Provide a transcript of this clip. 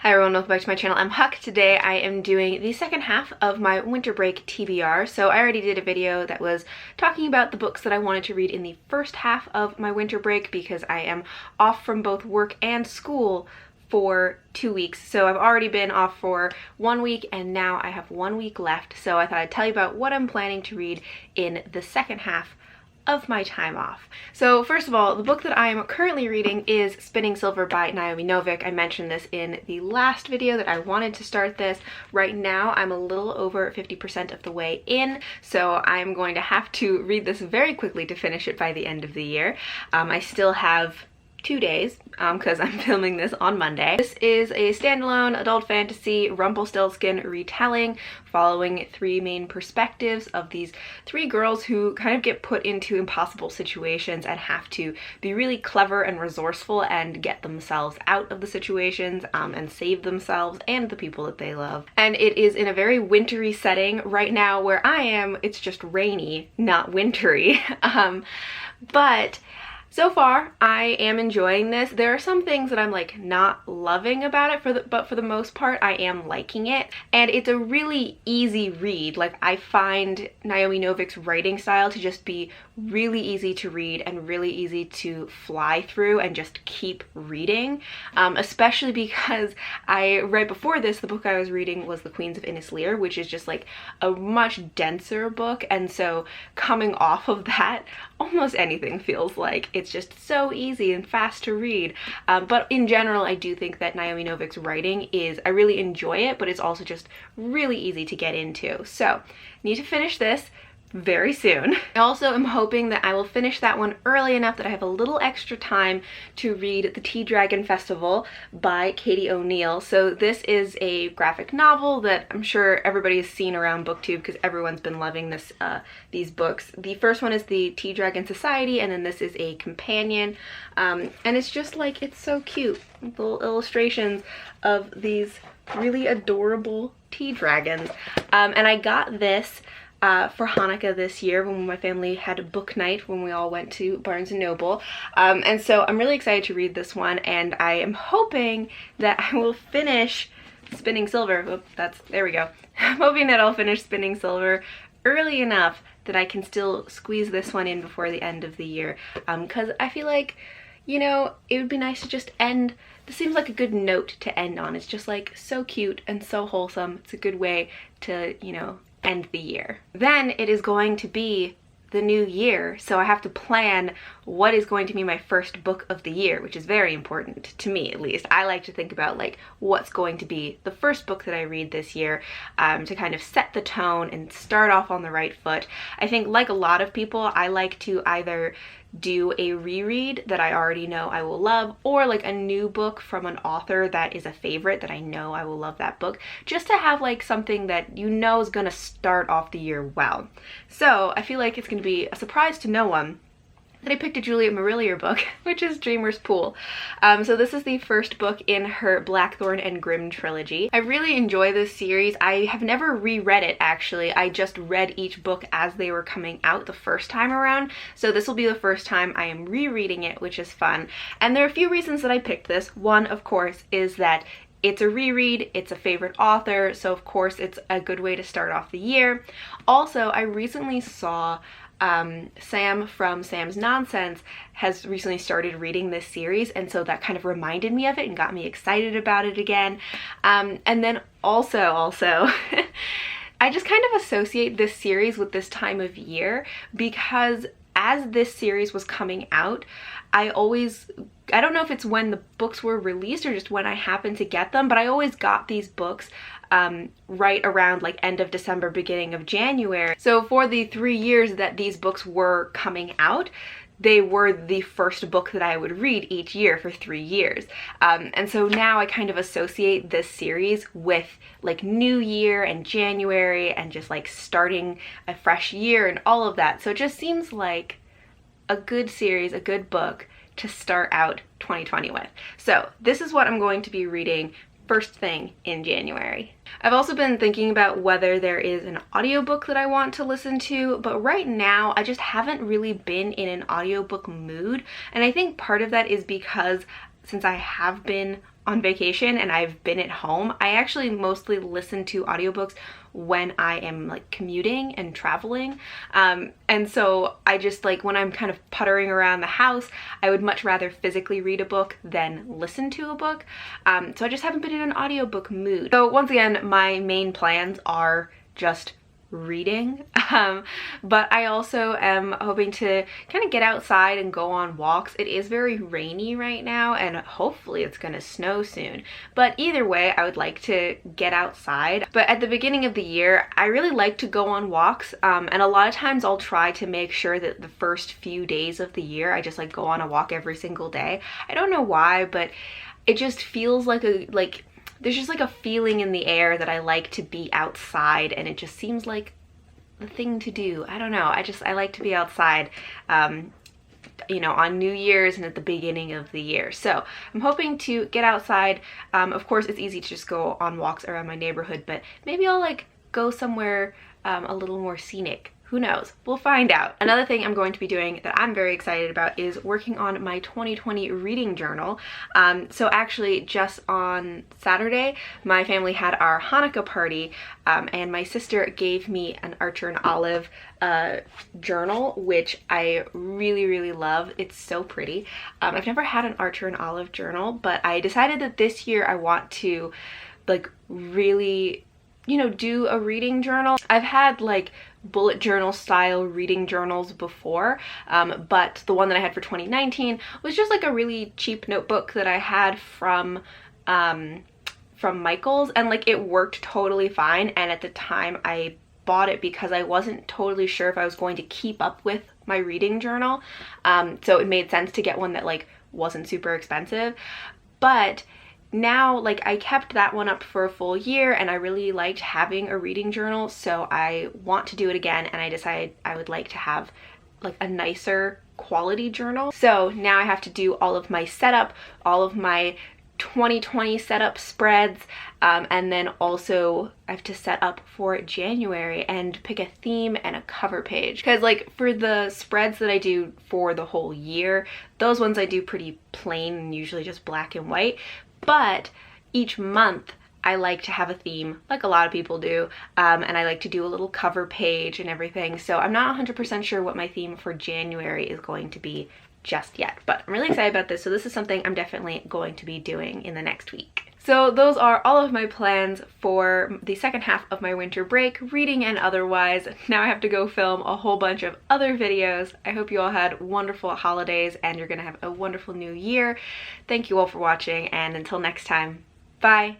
Hi everyone, welcome back to my channel. I'm Huck. Today I am doing the second half of my winter break TBR. So I already did a video that was talking about the books that I wanted to read in the first half of my winter break because I am off from both work and school for 2 weeks. So I've already been off for 1 week and now I have 1 week left. So I thought I'd tell you about what I'm planning to read in the second half of my time off. So first of all, the book that I am currently reading is Spinning Silver by Naomi Novik. I mentioned this in the last video that I wanted to start this. Right now I'm a little over 50% of the way in, so I'm going to have to read this very quickly to finish it by the end of the year. I still have 2 days because I'm filming this on Monday. This is a standalone adult fantasy Rumpelstiltskin retelling following three main perspectives of these three girls who kind of get put into impossible situations and have to be really clever and resourceful and get themselves out of the situations and save themselves and the people that they love. And it is in a very wintry setting. Right now where I am, it's just rainy, not wintry. But so far, I am enjoying this. There are some things that I'm like not loving about it, but for the most part, I am liking it. And it's a really easy read. Like, I find Naomi Novik's writing style to just be really easy to read and really easy to fly through and just keep reading. Especially because right before this, the book I was reading was The Queens of Innisleer, which is just like a much denser book. And so coming off of that, almost anything feels like it's just so easy and fast to read. But in general, I do think that Naomi Novik's writing I really enjoy it, but it's also just really easy to get into. So, need to finish this very soon. I also am hoping that I will finish that one early enough that I have a little extra time to read The Tea Dragon Festival by Katie O'Neill. So this is a graphic novel that I'm sure everybody has seen around BookTube because everyone's been loving these books. The first one is The Tea Dragon Society, and then this is a companion. And it's just like, it's so cute. Little illustrations of these really adorable tea dragons. And I got this for Hanukkah this year when my family had a book night when we all went to Barnes & Noble. And so I'm really excited to read this one, and I am hoping that I will finish Spinning Silver. Oop, there we go. I'm hoping that I'll finish Spinning Silver early enough that I can still squeeze this one in before the end of the year. Because I feel like, you know, it would be nice to just end. This seems like a good note to end on. It's just like so cute and so wholesome. It's a good way to, you know, end the year. Then it is going to be the new year, so I have to plan what is going to be my first book of the year, which is very important to me, at least. I like to think about like what's going to be the first book that I read this year, to kind of set the tone and start off on the right foot. I think, like a lot of people, I like to either do a reread that I already know I will love, or like a new book from an author that is a favorite that I know I will love that book, just to have like something that you know is gonna start off the year well. So I feel like it's gonna be a surprise to no one that I picked a Juliet Marillier book, which is Dreamer's Pool. So this is the first book in her Blackthorn and Grimm trilogy. I really enjoy this series. I have never reread it, actually. I just read each book as they were coming out the first time around. So this will be the first time I am rereading it, which is fun. And there are a few reasons that I picked this. One, of course, is that it's a reread, it's a favorite author, so of course it's a good way to start off the year. Also, I recently saw Sam from Sam's Nonsense has recently started reading this series, and so that kind of reminded me of it and got me excited about it again. And then also I just kind of associate this series with this time of year because as this series was coming out, I don't know if it's when the books were released or just when I happened to get them, but I always got these books right around like end of December, beginning of January. So for the 3 years that these books were coming out, they were the first book that I would read each year for 3 years. And so now I kind of associate this series with like New Year and January and just like starting a fresh year and all of that. So it just seems like a good series, a good book to start out 2020 with. So this is what I'm going to be reading first thing in January. I've also been thinking about whether there is an audiobook that I want to listen to, but right now I just haven't really been in an audiobook mood. And I think part of that is because since I have been on vacation and I've been at home, I actually mostly listen to audiobooks when I am like commuting and traveling. And so I just like when I'm kind of puttering around the house, I would much rather physically read a book than listen to a book. So I just haven't been in an audiobook mood. So once again, my main plans are just reading, but I also am hoping to kind of get outside and go on walks. It is very rainy right now and hopefully it's gonna snow soon, but either way I would like to get outside. But at the beginning of the year I really like to go on walks, and a lot of times I'll try to make sure that the first few days of the year I just like go on a walk every single day. I don't know why, but it just feels like there's just like a feeling in the air that I like to be outside, and it just seems like the thing to do. I don't know. I like to be outside, you know, on New Year's and at the beginning of the year. So I'm hoping to get outside. Of course, it's easy to just go on walks around my neighborhood, but maybe I'll like go somewhere a little more scenic. Who knows? We'll find out. Another thing I'm going to be doing that I'm very excited about is working on my 2020 reading journal. So actually just on Saturday, my family had our Hanukkah party, and my sister gave me an Archer and Olive journal, which I really, really love. It's so pretty. I've never had an Archer and Olive journal, but I decided that this year I want to like really, you know, do a reading journal. I've had like bullet journal style reading journals before, but the one that I had for 2019 was just like a really cheap notebook that I had from Michael's, and like it worked totally fine. And at the time I bought it because I wasn't totally sure if I was going to keep up with my reading journal, so it made sense to get one that like wasn't super expensive. But now, like, I kept that one up for a full year and I really liked having a reading journal, so I want to do it again, and I decided I would like to have like a nicer quality journal. So now I have to do all of my setup, all of my 2020 setup spreads, and then also I have to set up for January and pick a theme and a cover page, because like for the spreads that I do for the whole year, those ones I do pretty plain and usually just black and white. But each month I like to have a theme, like a lot of people do, and I like to do a little cover page and everything. So I'm not 100% sure what my theme for January is going to be just yet, but I'm really excited about this. So this is something I'm definitely going to be doing in the next week. So those are all of my plans for the second half of my winter break, reading and otherwise. Now I have to go film a whole bunch of other videos. I hope you all had wonderful holidays and you're gonna have a wonderful new year. Thank you all for watching, and until next time, bye!